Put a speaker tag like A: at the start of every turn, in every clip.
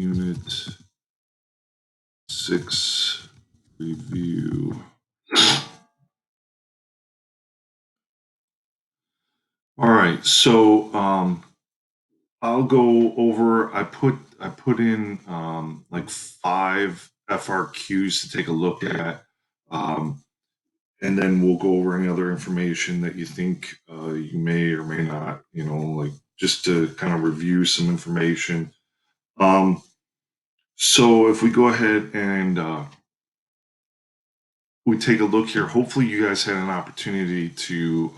A: Unit 6 review. All right, so I'll go over. I put in like 5 FRQs to take a look at, um, and then we'll go over any other information that you think you may or may not, like just to kind of review some information. So if we go ahead and we take a look here, hopefully you guys had an opportunity to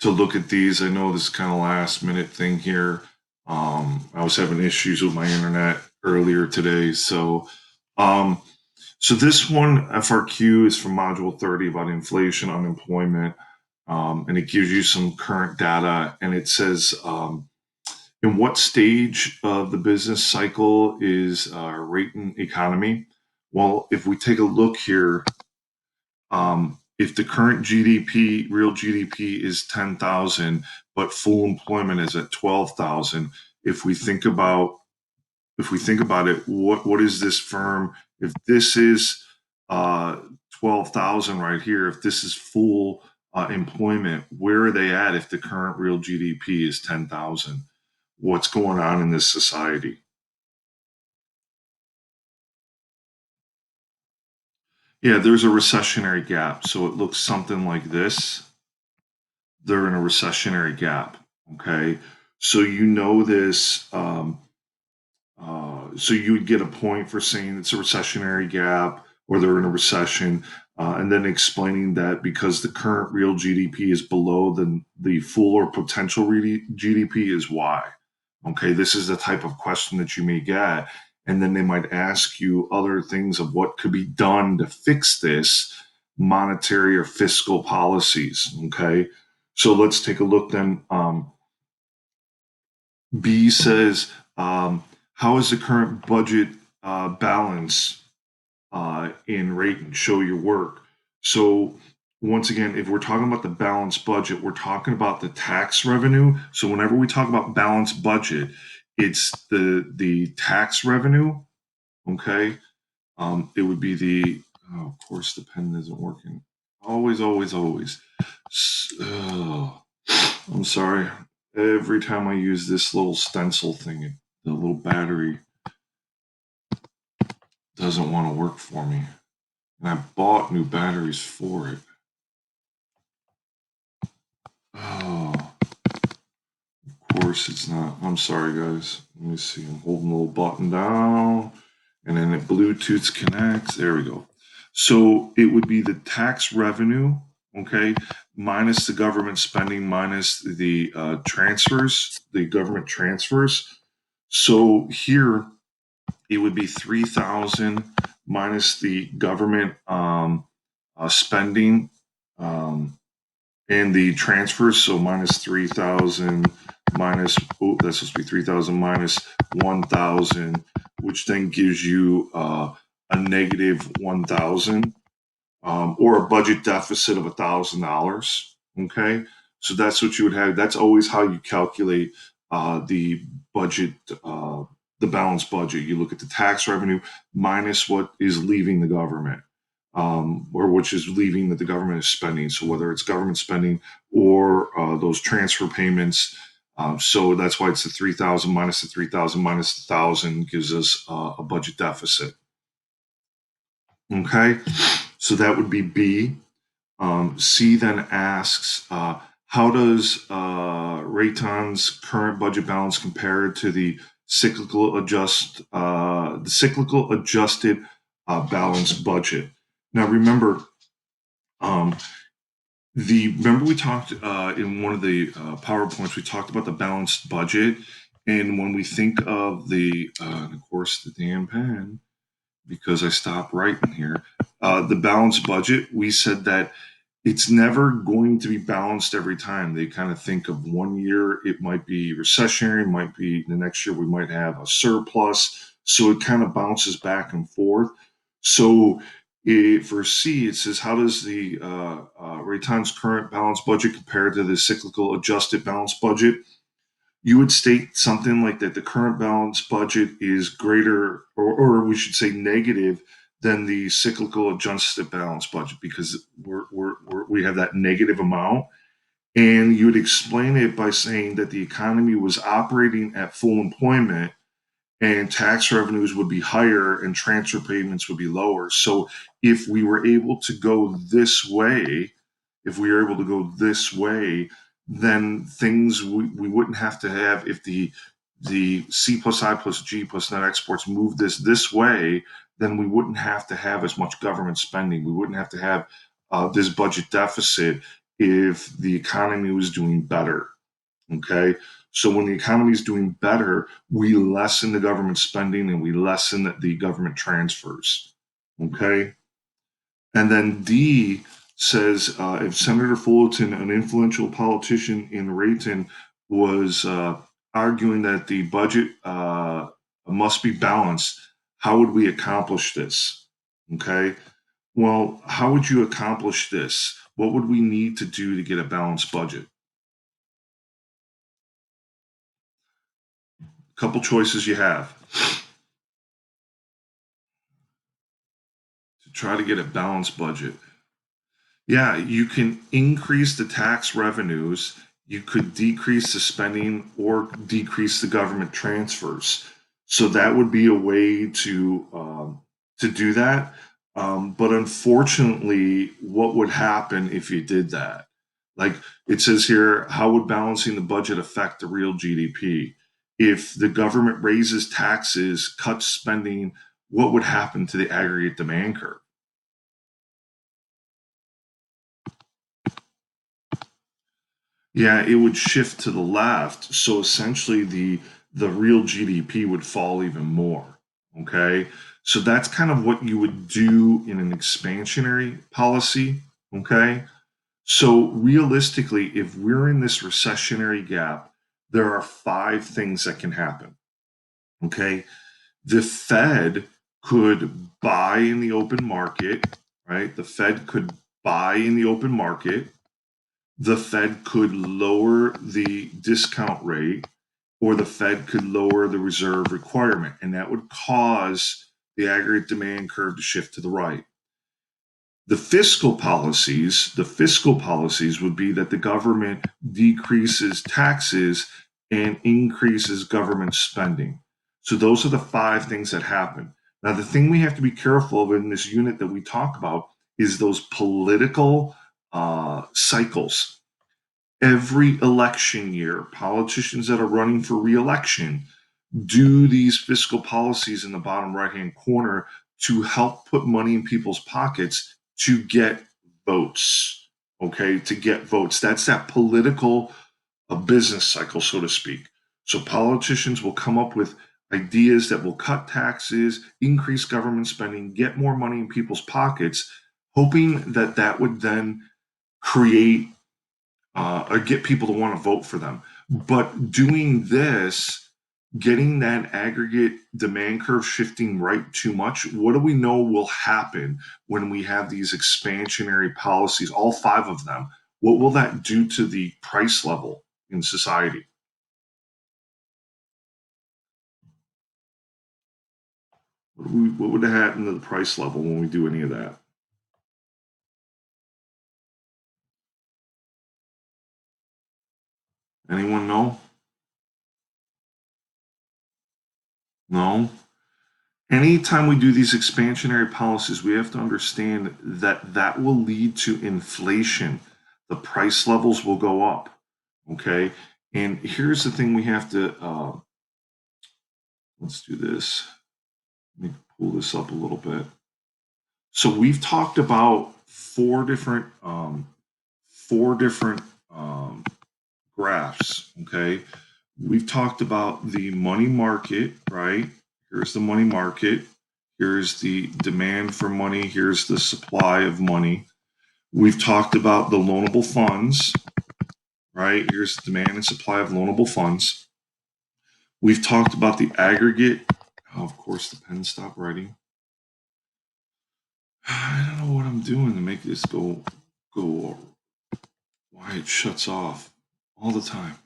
A: look at these. I know this is kind of last minute thing here. I was having issues with my internet earlier today, um, so this one FRQ is from Module 30 about inflation, unemployment, and it gives you some current data, and it says in what stage of the business cycle is rating economy? Well, if we take a look here, if the current GDP, real GDP is 10,000, but full employment is at 12,000, if we think about it, what is this firm? If this is 12,000 right here, if this is full employment, where are they at if the current real GDP is 10,000? What's going on in this society? Yeah, there's a recessionary gap. So it looks something like this. They're in a recessionary gap. Okay. So this. So you would get a point for saying it's a recessionary gap or they're in a recession, and then explaining that because the current real GDP is below the full or potential GDP is why. Okay, this is the type of question that you may get. And then they might ask you other things of what could be done to fix this, monetary or fiscal policies. Okay, so let's take a look then. B says, how is the current budget balance in rate and show your work? So once again, if we're talking about the balanced budget, we're talking about the tax revenue. So whenever we talk about balanced budget, it's the tax revenue. Okay, it would be of course the pen isn't working. Always, always, always. I'm sorry. Every time I use this little stencil thing, the little battery doesn't want to work for me. And I bought new batteries for it. Oh, of course it's not. I'm sorry, guys. Let me see. I'm holding the little button down, and then it Bluetooth connects. There we go. So it would be the tax revenue, okay, minus the government spending, minus the transfers, the government transfers. So here it would be 3,000 minus the government spending and the transfers. So minus 3,000 minus, that's supposed to be 3,000 minus 1,000, which then gives you a negative 1,000 or a budget deficit of $1,000. Okay. So that's what you would have. That's always how you calculate the budget, the balanced budget. You look at the tax revenue minus what is leaving the government, or which is leaving that the government is spending. So whether it's government spending or those transfer payments. So that's why it's the 3,000 minus the 3,000 minus the 1,000 gives us a budget deficit. Okay, so that would be B. C then asks, how does Rayton's current budget balance compare to the cyclical adjusted balanced budget? Now remember, remember we talked in one of the PowerPoints, we talked about the balanced budget, and when we think of of course, the damn pen, because I stopped writing here. The balanced budget, we said that it's never going to be balanced every time. They kind of think of one year, it might be recessionary, might be the next year we might have a surplus. So it kind of bounces back and forth. So for C, it says, how does the Raytheon's current balanced budget compare to the cyclical adjusted balanced budget? you would state something like that the current balanced budget is greater, or we should say negative, than the cyclical adjusted balance budget because we have that negative amount. And you would explain it by saying that the economy was operating at full employment and tax revenues would be higher and transfer payments would be lower. So if we were able to go this way, if we were able to go this way, then things we wouldn't have to have if the C plus I plus G plus net exports move this way, then we wouldn't have to have as much government spending. We wouldn't have to have this budget deficit if the economy was doing better. Okay. So when the economy is doing better, we lessen the government spending and we lessen the government transfers. Okay. And then D says if Senator Fullerton, an influential politician in Rayton, was arguing that the budget must be balanced, how would we accomplish this? Okay. Well, how would you accomplish this? What would we need to do to get a balanced budget? Couple choices you have to try to get a balanced budget. Yeah, you can increase the tax revenues, you could decrease the spending or decrease the government transfers. So that would be a way to do that. But unfortunately, what would happen if you did that? Like it says here, how would balancing the budget affect the real GDP? If the government raises taxes, cuts spending, what would happen to the aggregate demand curve? Yeah, it would shift to the left. So essentially the real GDP would fall even more. Okay. So that's kind of what you would do in an expansionary policy. Okay. So realistically, if we're in this recessionary gap, there are five things that can happen. Okay. The Fed could buy in the open market, right? The Fed could buy in the open market. The Fed could lower the discount rate, or the Fed could lower the reserve requirement, and that would cause the aggregate demand curve to shift to the right. The fiscal policies would be that the government decreases taxes and increases government spending. So those are the five things that happen. Now, the thing we have to be careful of in this unit that we talk about is those political cycles. Every election year, politicians that are running for reelection do these fiscal policies in the bottom right hand corner to help put money in people's pockets to get votes. Okay, to get votes. That's that political business cycle, so to speak. So politicians will come up with ideas that will cut taxes, increase government spending, get more money in people's pockets, hoping that that would then create or get people to want to vote for them. But doing this, getting that aggregate demand curve shifting right too much, what do we know will happen when we have these expansionary policies, all five of them? What will that do to the price level in society? What would happen to the price level when we do any of that? Anyone know? No? Anytime we do these expansionary policies, we have to understand that that will lead to inflation. The price levels will go up. Okay. And here's the thing we have to, let's do this. Let me pull this up a little bit. So we've talked about four different graphs. Okay. We've talked about the money market, right? Here's the money market. Here's the demand for money. Here's the supply of money. We've talked about the loanable funds, right? Here's the demand and supply of loanable funds. We've talked about the aggregate. Oh, of course, the pen stopped writing. I don't know what I'm doing to make this go. Why it shuts off all the time.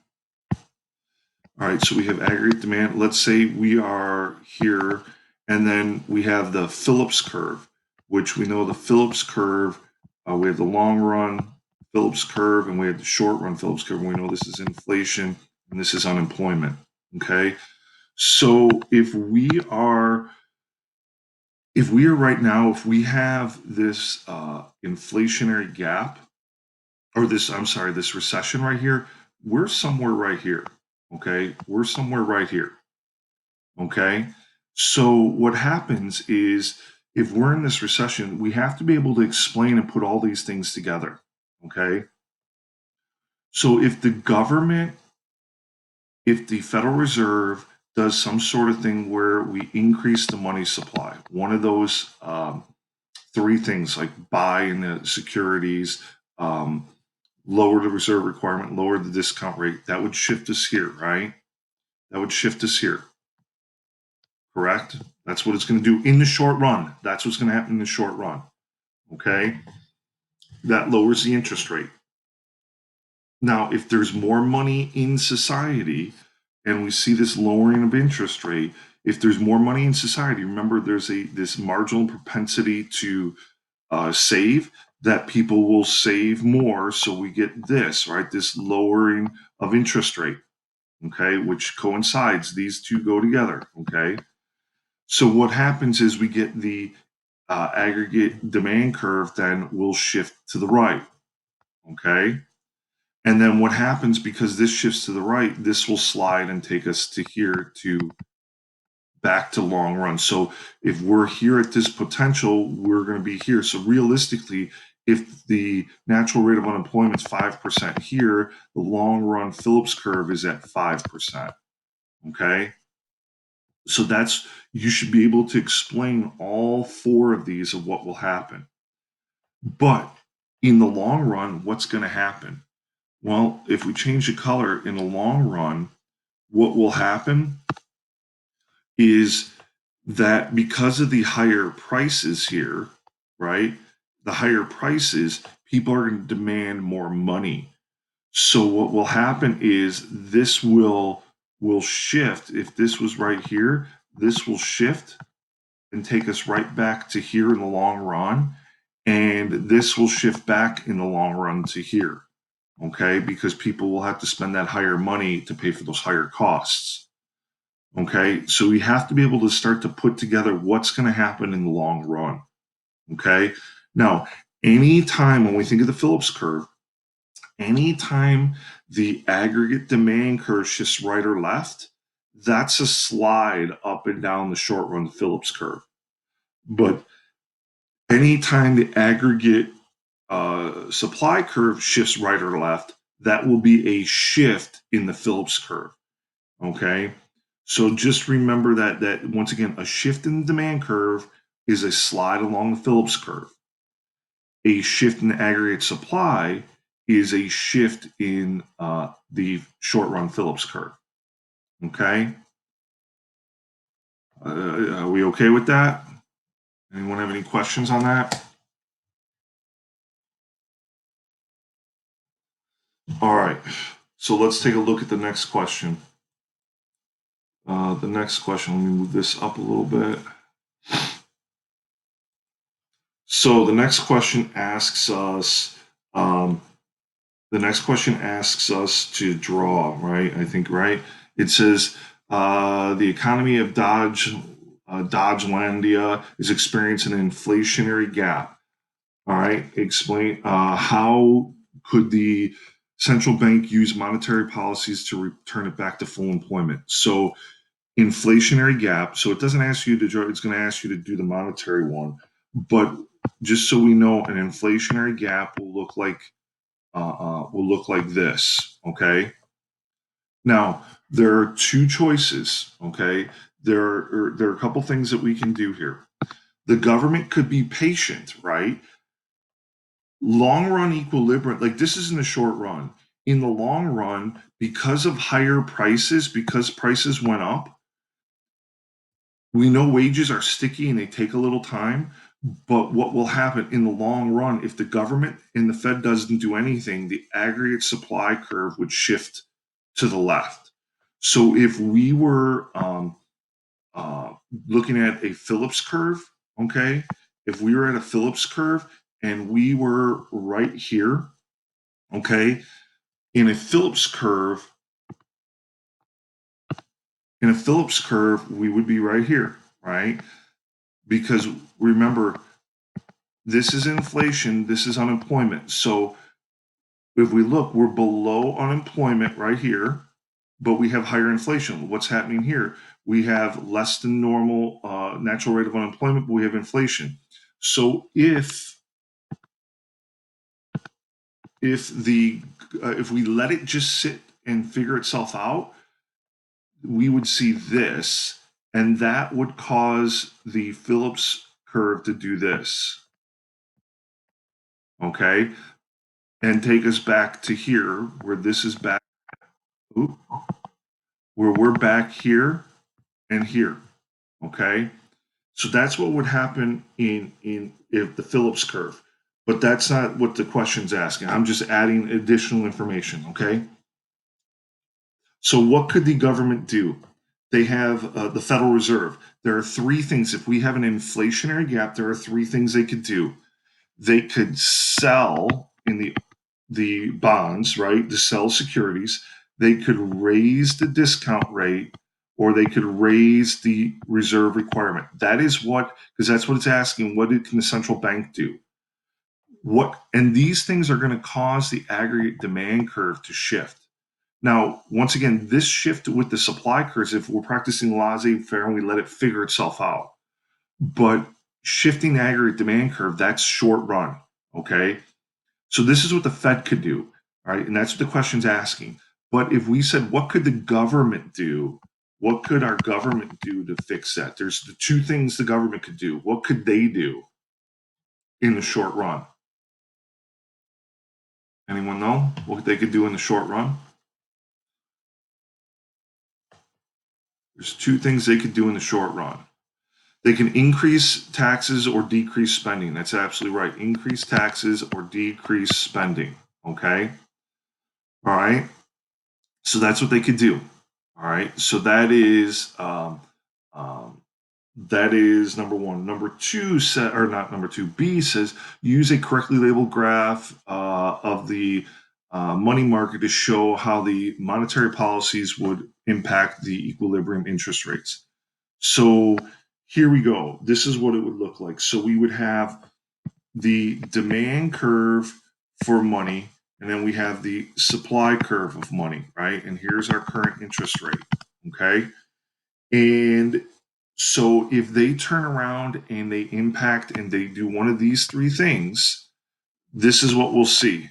A: All right, so we have aggregate demand. Let's say we are here, and then we have the Phillips curve, which we know the Phillips curve, we have the long run Phillips curve, and we have the short run Phillips curve, and we know this is inflation and this is unemployment. Okay, so if we are right now, if we have this inflationary gap, or this, I'm sorry, this recession right here, we're somewhere right here. Okay, we're somewhere right here. Okay. So what happens is, if we're in this recession, we have to be able to explain and put all these things together. Okay. So if the Federal Reserve does some sort of thing where we increase the money supply, one of those three things, like buy in the securities, um, lower the reserve requirement, lower the discount rate, that would shift us here, right? That would shift us here. Correct? That's what it's going to do in the short run. That's what's going to happen in the short run. Okay? That lowers the interest rate. Now, if there's more money in society and we see this lowering of interest rate, if there's more money in society, remember there's this marginal propensity to save, that people will save more. So we get this, right? This lowering of interest rate, okay, which coincides. These two go together, okay? So what happens is we get the aggregate demand curve then will shift to the right. Okay. And then what happens, because this shifts to the right, this will slide and take us to here, to back to long run. So if we're here at this potential, we're going to be here. So realistically, if the natural rate of unemployment is 5% here, the long run Phillips curve is at 5%. Okay. So you should be able to explain all four of these of what will happen. But in the long run, what's going to happen? Well, if we change the color in the long run, what will happen is that because of the higher prices here, right? The higher prices, people are going to demand more money. So what will happen is this will shift. If this was right here, this will shift and take us right back to here in the long run. And this will shift back in the long run to here, okay? Because people will have to spend that higher money to pay for those higher costs, okay? So we have to be able to start to put together what's going to happen in the long run, okay? Now, anytime when we think of the Phillips curve, anytime the aggregate demand curve shifts right or left, that's a slide up and down the short run Phillips curve. But anytime the aggregate supply curve shifts right or left, that will be a shift in the Phillips curve. Okay. So just remember that once again, a shift in the demand curve is a slide along the Phillips curve. A shift in the aggregate supply is a shift in the short run Phillips curve. Okay. Are we okay with that? Anyone have any questions on that? All right. So let's take a look at the next question. The next question, let me move this up a little bit. So the next question asks us, to draw, right? I think, right? It says the economy of Dodgelandia is experiencing an inflationary gap. All right, explain how could the central bank use monetary policies to return it back to full employment? So inflationary gap. So it doesn't ask you to draw, it's going to ask you to do the monetary one. But just so we know, an inflationary gap will look like this. Okay. Now there are two choices. Okay. There are a couple things that we can do here. The government could be patient, right? Long run equilibrium, like this is in the short run. In the long run, because of higher prices, because prices went up, we know wages are sticky and they take a little time. But what will happen in the long run, if the government and the Fed doesn't do anything, the aggregate supply curve would shift to the left. So if we were looking at a Phillips curve, okay, if we were at a Phillips curve and we were right here, okay, in a Phillips curve, we would be right here, right? Because remember, this is inflation, this is unemployment. So if we look, we're below unemployment right here, but we have higher inflation. What's happening here? We have less than normal natural rate of unemployment, but we have inflation. So if we let it just sit and figure itself out, we would see this, and that would cause the Phillips curve to do this. Okay, and take us back to here, where this is back, where we're back here and here. Okay, so that's what would happen in if the Phillips curve, but that's not what the question's asking. I'm just adding additional information. Okay, so what could the government do? They have the Federal Reserve. There are three things. If we have an inflationary gap, there are three things they could do. They could sell in the bonds, right? To sell securities. They could raise the discount rate, or they could raise the reserve requirement. That is what, because that's what it's asking. What can the central bank do? What, and these things are going to cause the aggregate demand curve to shift. Now, once again, this shift with the supply curves, if we're practicing laissez-faire and we let it figure itself out, but shifting the aggregate demand curve, that's short run. Okay, so this is what the Fed could do, right? And that's what the question's asking. But if we said, what could the government do? What could our government do to fix that? There's the two things the government could do. What could they do in the short run? Anyone know what they could do in the short run? There's two things they could do in the short run. They can increase taxes or decrease spending. That's absolutely right. Increase taxes or decrease spending. Okay. All right. So that's what they could do. All right. So um, that is number one. Number two, or not number two. B says use a correctly labeled graph of the money market to show how the monetary policies would impact the equilibrium interest rates. So here we go. This is what it would look like. So we would have the demand curve for money, and then we have the supply curve of money, right? And here's our current interest rate, okay? And so if they turn around and they impact and they do one of these three things, this is what we'll see.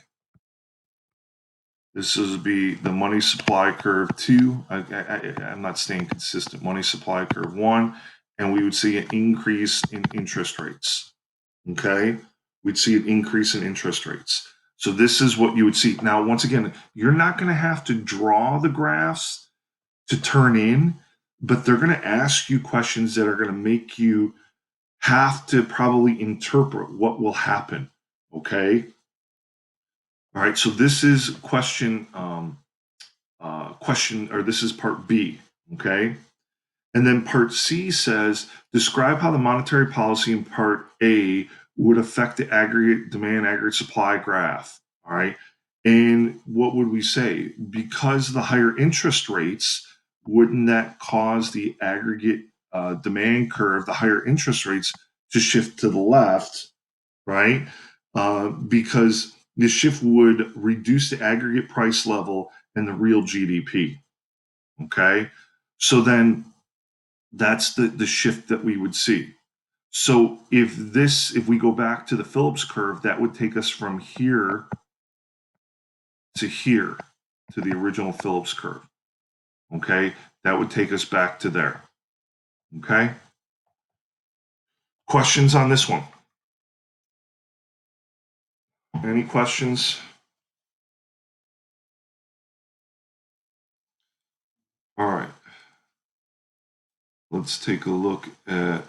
A: This is be the money supply curve 2. I'm not staying consistent. Money supply curve 1, and we would see an increase in interest rates. Okay, we'd see an increase in interest rates. So this is what you would see. Now, once again, you're not going to have to draw the graphs to turn in, but they're going to ask you questions that are going to make you have to probably interpret what will happen. Okay. All right. So this is question, or this is part B. Okay. And then part C says, describe how the monetary policy in part A would affect the aggregate demand, aggregate supply graph. All right. And what would we say? Because the higher interest rates, wouldn't that cause the aggregate demand curve, the higher interest rates, to shift to the left, right? Because this shift would reduce the aggregate price level and the real GDP. Okay. So then that's the shift that we would see. So if we go back to the Phillips curve, that would take us from here to the original Phillips curve. Okay, that would take us back to there. Okay, questions on this one? Any questions? All right, let's take a look at,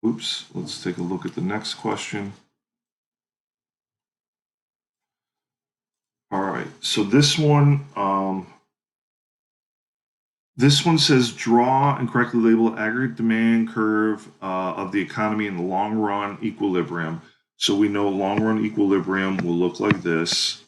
A: let's take a look at the next question. All right, so this one, This one says draw and correctly label aggregate demand curve of the economy in the long run equilibrium. So we know long run equilibrium will look like this.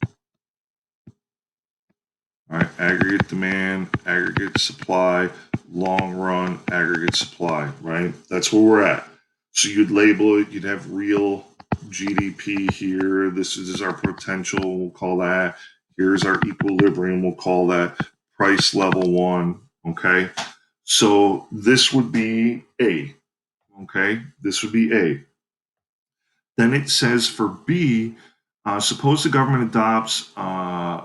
A: All right, aggregate demand, aggregate supply, long run aggregate supply, right? That's where we're at. So you'd label it, you'd have real GDP here. This is our potential, we'll call that. Here's our equilibrium, we'll call that price level 1, okay? So this would be A, okay? This would be A. Then it says for B, suppose the government adopts uh,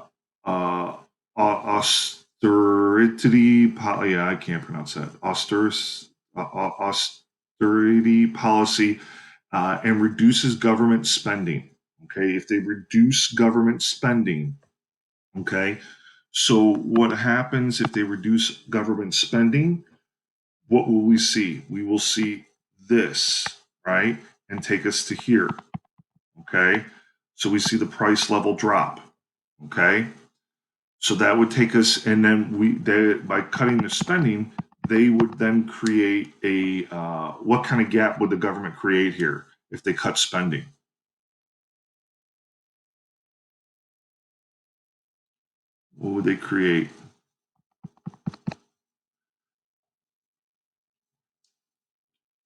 A: austerity, yeah, I can't pronounce that, austerity policy and reduces government spending. Okay, if they reduce government spending, okay, so what happens if they reduce government spending? What will we see? We will see this, right? And take us to here. Okay. So we see the price level drop. Okay. So that would take us, and then by cutting the spending, they would then create a, what kind of gap would the government create here if they cut spending? What would they create?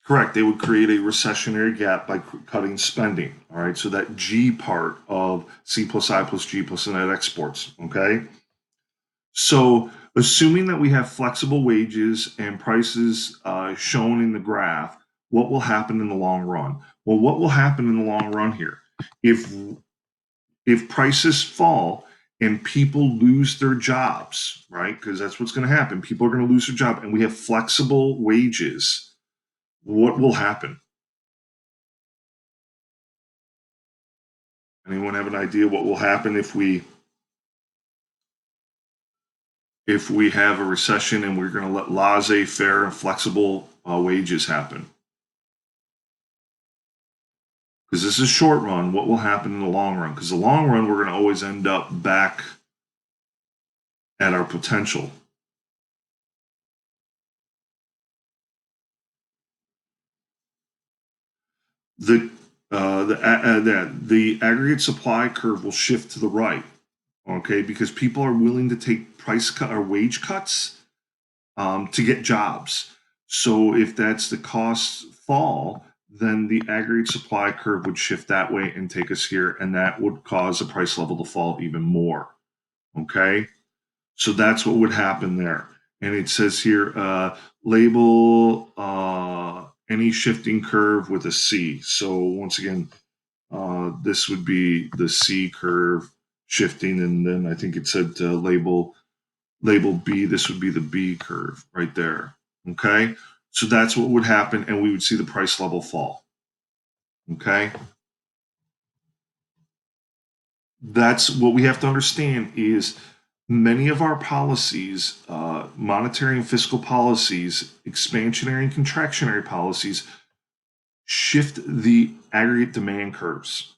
A: Correct. They would create a recessionary gap by cutting spending. All right. So that G part of C plus I plus G plus net exports. Okay. So, assuming that we have flexible wages and prices shown in the graph, what will happen in the long run? Well, what will happen in the long run here? If if prices fall and people lose their jobs, right? Because that's what's going to happen. People are going to lose their job, and we have flexible wages. What will happen? Anyone have an idea what will happen if we have a recession and we're going to let laissez-faire and flexible wages happen? Because this is short run, what will happen in the long run? Because the long run, we're going to always end up back at our potential. The the aggregate supply curve will shift to the right, okay? Because people are willing to take price cut or wage cuts to get jobs. So if that's the costs fall, then the aggregate supply curve would shift that way and take us here, and that would cause the price level to fall even more. Okay. So that's what would happen there. And it says here, label any shifting curve with a C. So once again, this would be the C curve shifting, and then I think it said label B. This would be the B curve right there. Okay, so that's what would happen, and we would see the price level fall. Okay, that's what we have to understand is many of our policies, monetary and fiscal policies, expansionary and contractionary policies, shift the aggregate demand curves.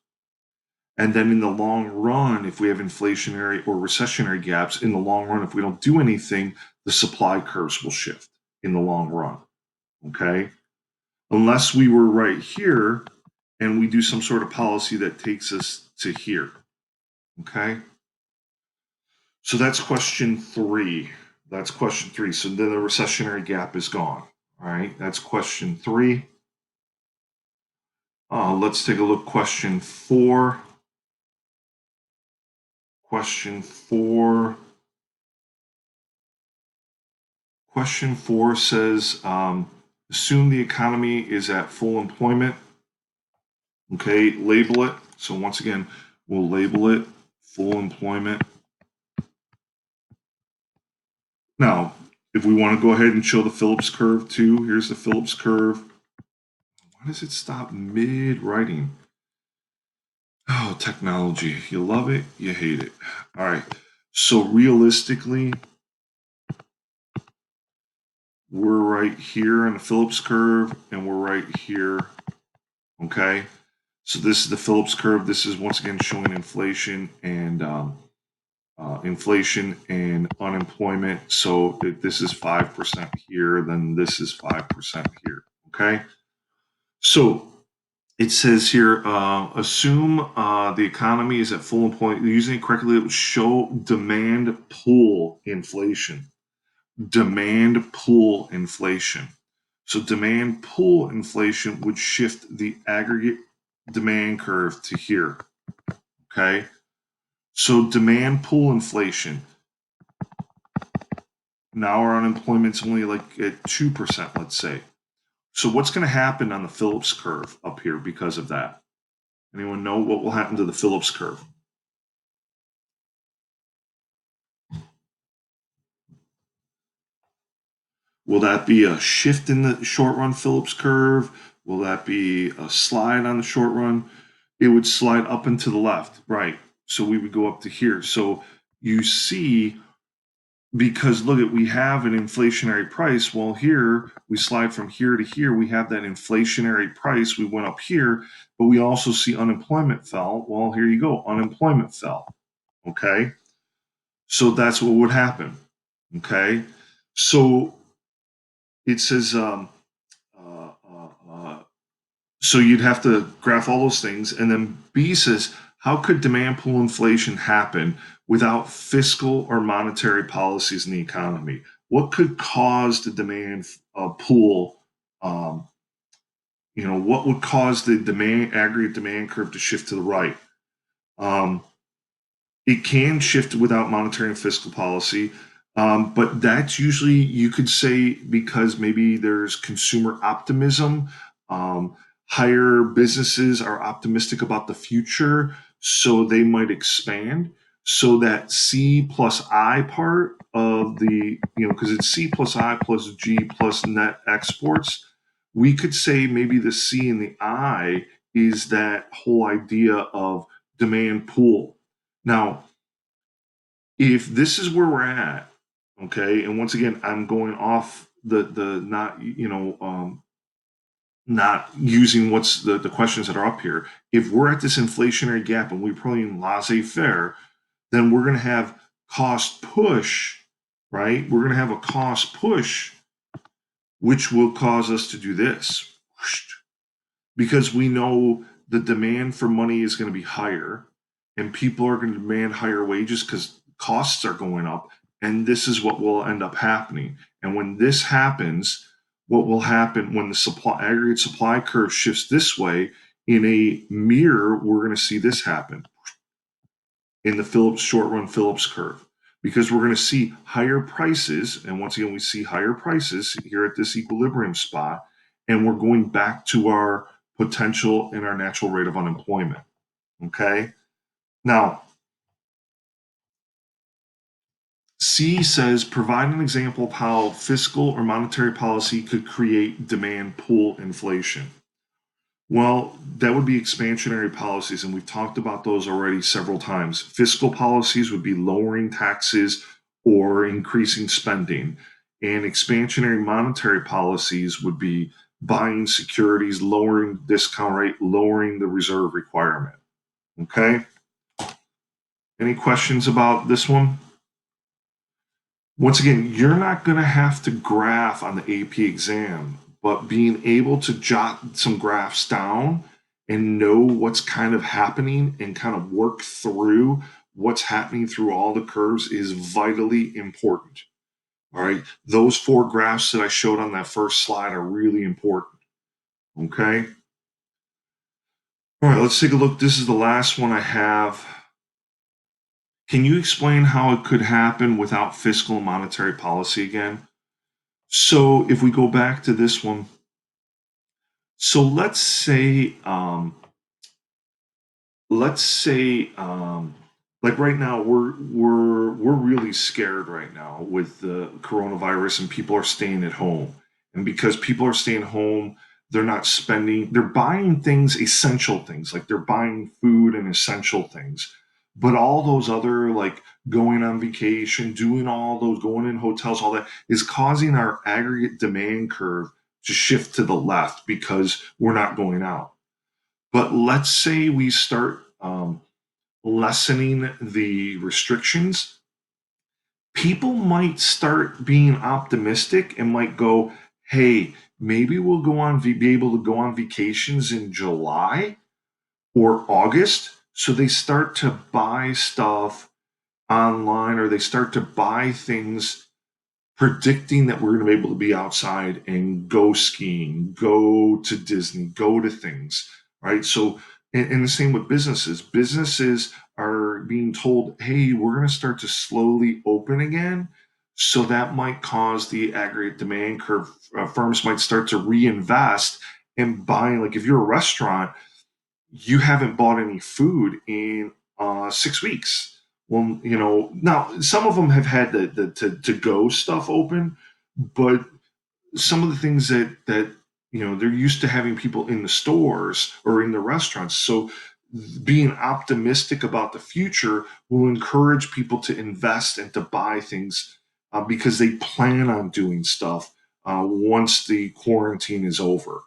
A: And then in the long run, if we have inflationary or recessionary gaps, in the long run, if we don't do anything, the supply curves will shift in the long run. Okay. Unless we were right here and we do some sort of policy that takes us to here. Okay. So that's question 3. That's question 3. So then the recessionary gap is gone. All right. That's question 3. Let's take a look. Question 4. Question 4. Question 4 says assume the economy is at full employment. Okay. Label it. So once again, we'll label it full employment. Now, if we want to go ahead and show the Phillips curve too, here's the Phillips curve. Why does it stop mid-writing? Oh, technology. You love it, you hate it. All right. So realistically, we're right here on the Phillips curve, and we're right here. Okay. So this is the Phillips curve. This is once again showing inflation and inflation and unemployment. So if this is 5% here, then this is 5% here. Okay. So it says here, assume the economy is at full employment. Using it correctly, it would show demand pull inflation. Demand pull inflation. So demand pull inflation would shift the aggregate demand curve to here. Okay. So demand pull inflation. Now our unemployment's only like at 2%, let's say. So what's going to happen on the Phillips curve up here because of that? Anyone know what will happen to the Phillips curve? Will that be a shift in the short run Phillips curve? Will that be a slide on the short run? It would slide up and to the left, right? So we would go up to here. So you see, because look at, we have an inflationary price. Well, here we slide from here to here. We have that inflationary price. We went up here, but we also see unemployment fell. Well, here you go. Unemployment fell. Okay. So that's what would happen. Okay. So it says, uh, uh, uh, so you'd have to graph all those things. And then B says, how could demand pull inflation happen without fiscal or monetary policies in the economy? What could cause the demand pull? Um, what would cause the demand aggregate demand curve to shift to the right? Um, it can shift without monetary and fiscal policy. But that's usually, you could say, because maybe there's consumer optimism. Um, Higher businesses are optimistic about the future, so they might expand. So that C plus I part of the, because it's C plus I plus G plus net exports, we could say maybe the C and the I is that whole idea of demand pool. Now, if this is where we're at, okay, and once again, I'm going off the not not using what's the questions that are up here. If we're at this inflationary gap and we're probably in laissez-faire, then we're going to have cost push, right? We're going to have a cost push, which will cause us to do this, because we know the demand for money is going to be higher, and people are going to demand higher wages because costs are going up, and this is what will end up happening. And when this happens, what will happen when the aggregate supply curve shifts this way, in a mirror, we're going to see this happen in the Phillips short run Phillips curve, because we're going to see higher prices. And once again, we see higher prices here at this equilibrium spot, and we're going back to our potential and our natural rate of unemployment. Okay. Now, C says, provide an example of how fiscal or monetary policy could create demand pull inflation. Well, that would be expansionary policies, and we've talked about those already several times. Fiscal policies would be lowering taxes or increasing spending, and expansionary monetary policies would be buying securities, lowering discount rate, lowering the reserve requirement. Okay? Any questions about this one? Once again, you're not going to have to graph on the AP exam, but being able to jot some graphs down and know what's kind of happening and kind of work through what's happening through all the curves is vitally important. All right. Those 4 graphs that I showed on that first slide are really important. Okay. All right. Let's take a look. This is the last one I have. Can you explain how it could happen without fiscal and monetary policy again? So if we go back to this one, so let's say like right now we're really scared right now with the coronavirus, and people are staying at home. And because people are staying home, they're not spending, they're buying things, essential things, like they're buying food and essential things. But all those other, like going on vacation, doing all those, going in hotels, all that is causing our aggregate demand curve to shift to the left because we're not going out. But let's say we start lessening the restrictions, people might start being optimistic and might go, hey, maybe we'll be able to go on vacations in July or August. So they start to buy stuff online, or they start to buy things predicting that we're going to be able to be outside and go skiing, go to Disney, go to things, right? So, and the same with businesses. Businesses are being told, hey, we're going to start to slowly open again. So that might cause the aggregate demand curve. Firms might start to reinvest in buying, like if you're a restaurant, you haven't bought any food in 6 weeks. Well, now some of them have had the to go stuff open, but some of the things that they're used to having people in the stores or in the restaurants. So being optimistic about the future will encourage people to invest and to buy things because they plan on doing stuff once the quarantine is over.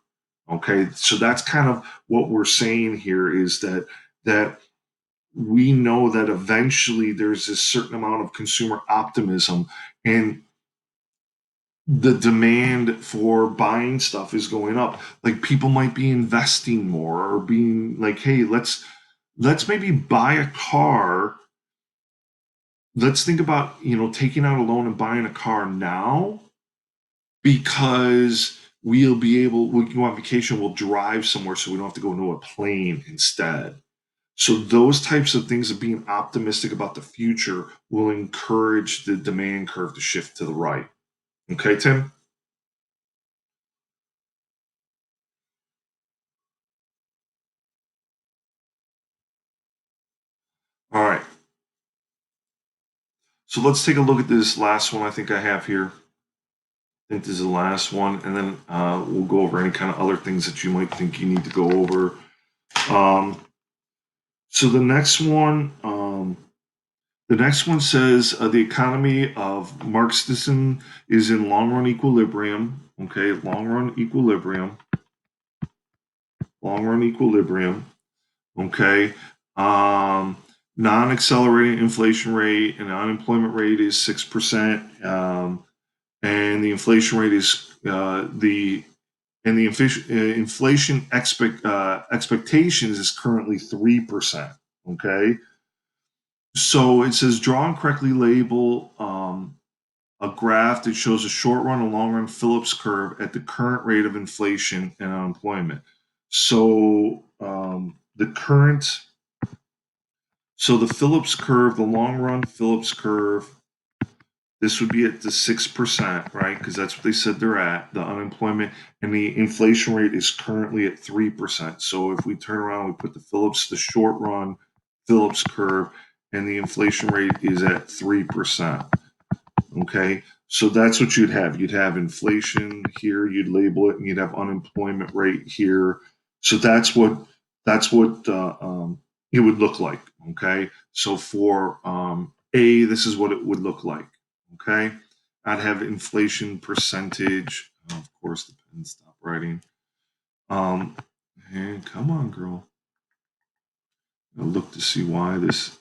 A: Okay, so that's kind of what we're saying here is that we know that eventually there's a certain amount of consumer optimism, and the demand for buying stuff is going up. Like people might be investing more or being like, hey, let's maybe buy a car. Let's think about, taking out a loan and buying a car now because we can go on vacation, we'll drive somewhere so we don't have to go into a plane instead. So those types of things of being optimistic about the future will encourage the demand curve to shift to the right. Okay, Tim? All right. So let's take a look at this last one I think I have here. I think this is the last one, and then we'll go over any kind of other things that you might think you need to go over. Um, so the next one says the economy of Marxism is in long run equilibrium. Okay, long run equilibrium. Okay, um, non-accelerating inflation rate and unemployment rate is 6%. And the inflation rate is the inflation expectations is currently 3%. Okay, so it says draw and correctly label a graph that shows a short run and long run Phillips curve at the current rate of inflation and unemployment. So the Phillips curve, the long run Phillips curve, this would be at the 6%, right? Because that's what they said they're at. The unemployment and the inflation rate is currently at 3%. So if we turn around, we put the short run Phillips curve, and the inflation rate is at 3%. Okay, so that's what you'd have. You'd have inflation here. You'd label it, and you'd have unemployment rate here. So that's what it would look like. Okay, so for A, this is what it would look like. Okay, I'd have inflation percentage. Oh, of course, the pen stopped writing. Um, and come on, girl. I'll look to see why this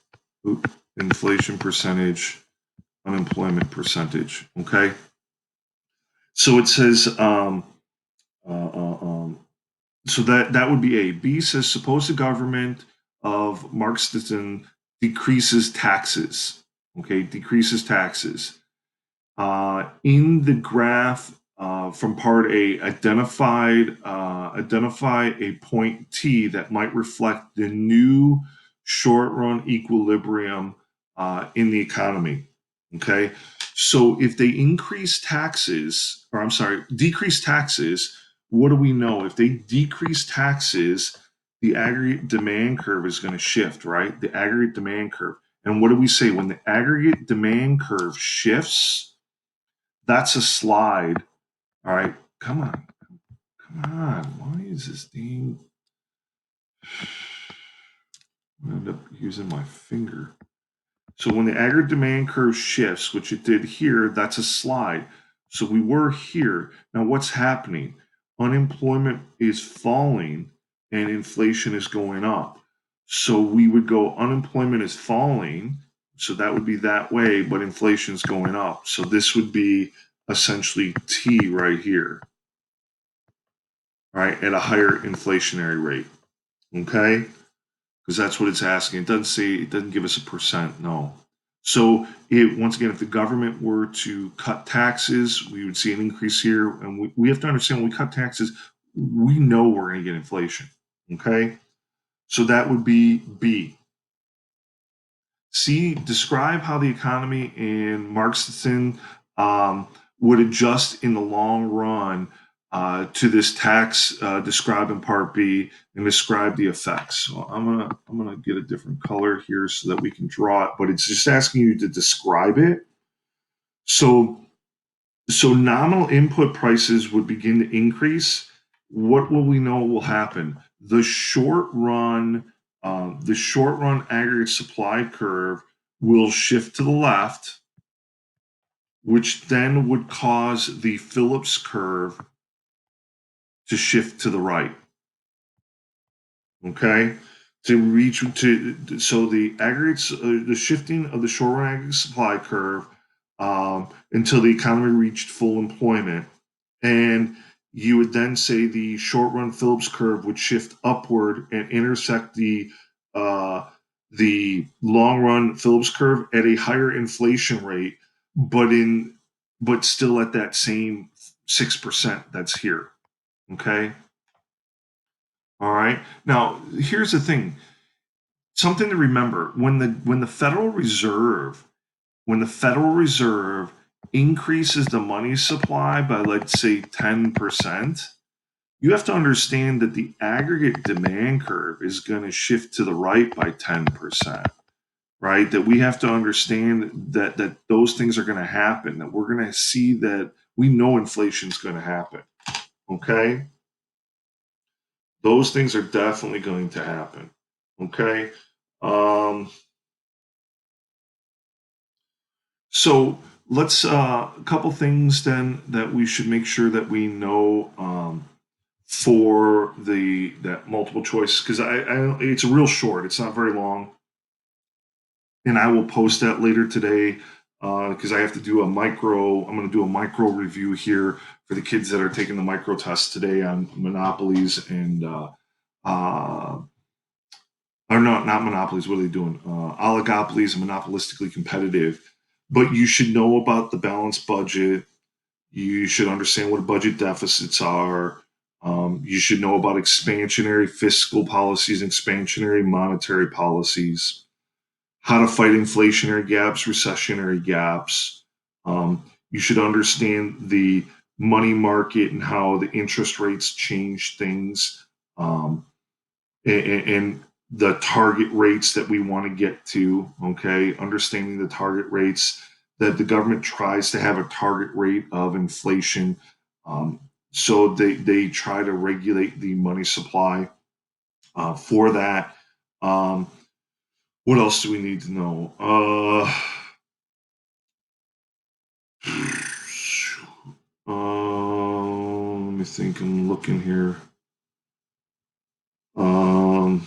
A: inflation percentage, unemployment percentage. Okay, so it says uh, uh, um, so that would be A. B says suppose the government of Marxism decreases taxes. Okay, decreases taxes. In the graph from part A, identify a point T that might reflect the new short run equilibrium in the economy. Okay, so if they decrease taxes, what do we know? If they decrease taxes, the aggregate demand curve is going to shift, right? The aggregate demand curve. And what do we say? When the aggregate demand curve shifts, that's a slide. All right, come on, come on. Why is this thing? I'm gonna end up using my finger. So when the aggregate demand curve shifts, which it did here, that's a slide. So we were here. Now what's happening? Unemployment is falling and inflation is going up. So we would go unemployment is falling. So that would be that way, but inflation's going up. So this would be essentially T right here, right, at a higher inflationary rate. Okay? Because that's what it's asking. It doesn't say, it doesn't give us a percent, no. So once again, if the government were to cut taxes, we would see an increase here. And we have to understand when we cut taxes, we know we're going to get inflation. Okay? So that would be B. C, describe how the economy in Marxism would adjust in the long run to this tax described in Part B and describe the effects. So I'm gonna get a different color here so that we can draw it, but it's just asking you to describe it. So nominal input prices would begin to increase. What will we know will happen? The short run aggregate supply curve will shift to the left, which then would cause the Phillips curve to shift to the right. Okay, so the aggregates, the shifting of the short run aggregate supply curve until the economy reached full employment. And you would then say the short run Phillips curve would shift upward and intersect the long run Phillips curve at a higher inflation rate, but still at that same 6% that's here. Okay. All right. Now here's the thing. Something to remember when the Federal Reserve increases the money supply by, let's say, 10%, you have to understand that the aggregate demand curve is going to shift to the right by 10%, right? That we have to understand that those things are going to happen, that we're going to see that we know inflation is going to happen, okay? Those things are definitely going to happen, okay? Um, So let's a couple things then that we should make sure that we know for the that multiple choice, because it's real short. It's not very long, and I will post that later today because I have to do a micro. I'm going to do a micro review here for the kids that are taking the micro test today on monopolies and uh, or not monopolies. What are they doing? Oligopolies and monopolistically competitive. But you should know about the balanced budget. You should understand what budget deficits are. You should know about expansionary fiscal policies, expansionary monetary policies, how to fight inflationary gaps, recessionary gaps. You should understand the money market and how the interest rates change things, and the target rates that we want to get to. Okay, understanding the target rates that the government tries to have a target rate of inflation. So they try to regulate the money supply for that. Um, what else do we need to know? Let me think. I'm looking here. Um,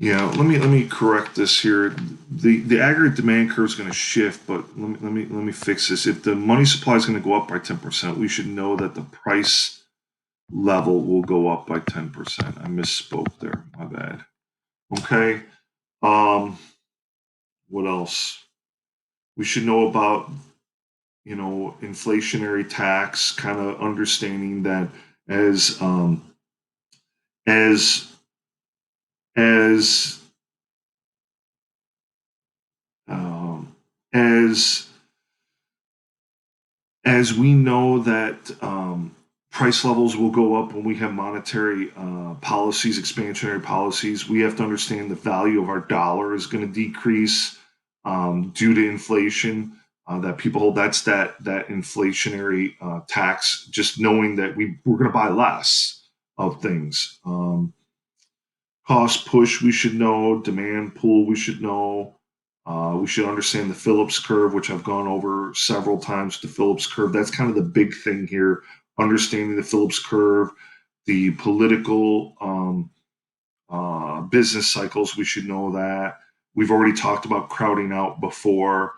A: Yeah, let me correct this here. The aggregate demand curve is going to shift, but let me fix this. If the money supply is going to go up by 10%, we should know that the price level will go up by 10%. I misspoke there. My bad. Okay. Um, what else? We should know about inflationary tax, kind of understanding that as as as um, as as we know that price levels will go up when we have monetary policies, expansionary policies, we have to understand the value of our dollar is going to decrease due to inflation. That people hold, that's that inflationary tax. Just knowing that we're going to buy less of things. Cost push, we should know. Demand pull, we should know. We should understand the Phillips curve, which I've gone over several times. The Phillips curve, that's kind of the big thing here. Understanding the Phillips curve, the political business cycles, we should know that. We've already talked about crowding out before.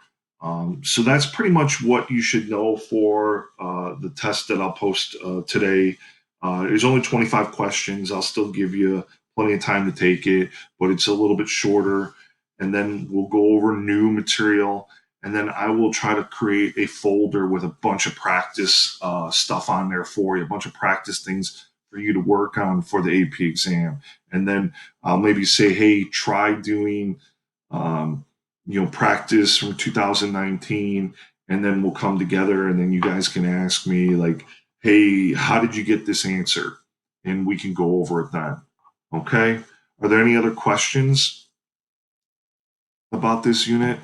A: So that's pretty much what you should know for the test that I'll post today. There's only 25 questions. I'll still give you plenty of time to take it, but it's a little bit shorter. And then we'll go over new material. And then I will try to create a folder with a bunch of practice stuff on there for you, a bunch of practice things for you to work on for the AP exam. And then I'll maybe say, hey, try doing um, practice from 2019, and then we'll come together, and then you guys can ask me like, hey, how did you get this answer? And we can go over it then. Okay. Are there any other questions about this unit?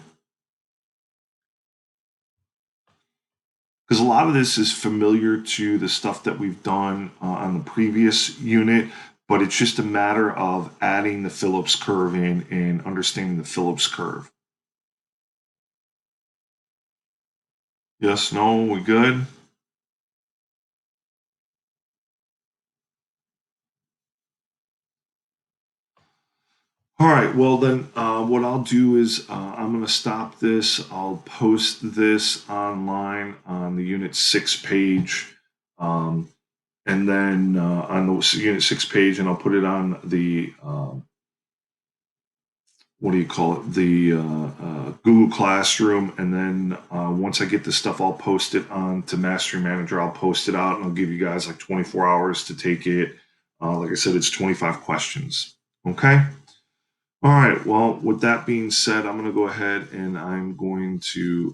A: Because a lot of this is familiar to the stuff that we've done on the previous unit, but it's just a matter of adding the Phillips curve in and understanding the Phillips curve. Yes, no, we good? All right, well then, what I'll do is I'm going to stop this. I'll post this online on the Unit 6 page, um, and then on the Unit 6 page, and I'll put it on the what do you call it? The Google Classroom, and then once I get this stuff, I'll post it on to Mastery Manager. I'll post it out, and I'll give you guys like 24 hours to take it. Like I said, it's 25 questions. Okay. All right. Well, with that being said, I'm going to go ahead and I'm going to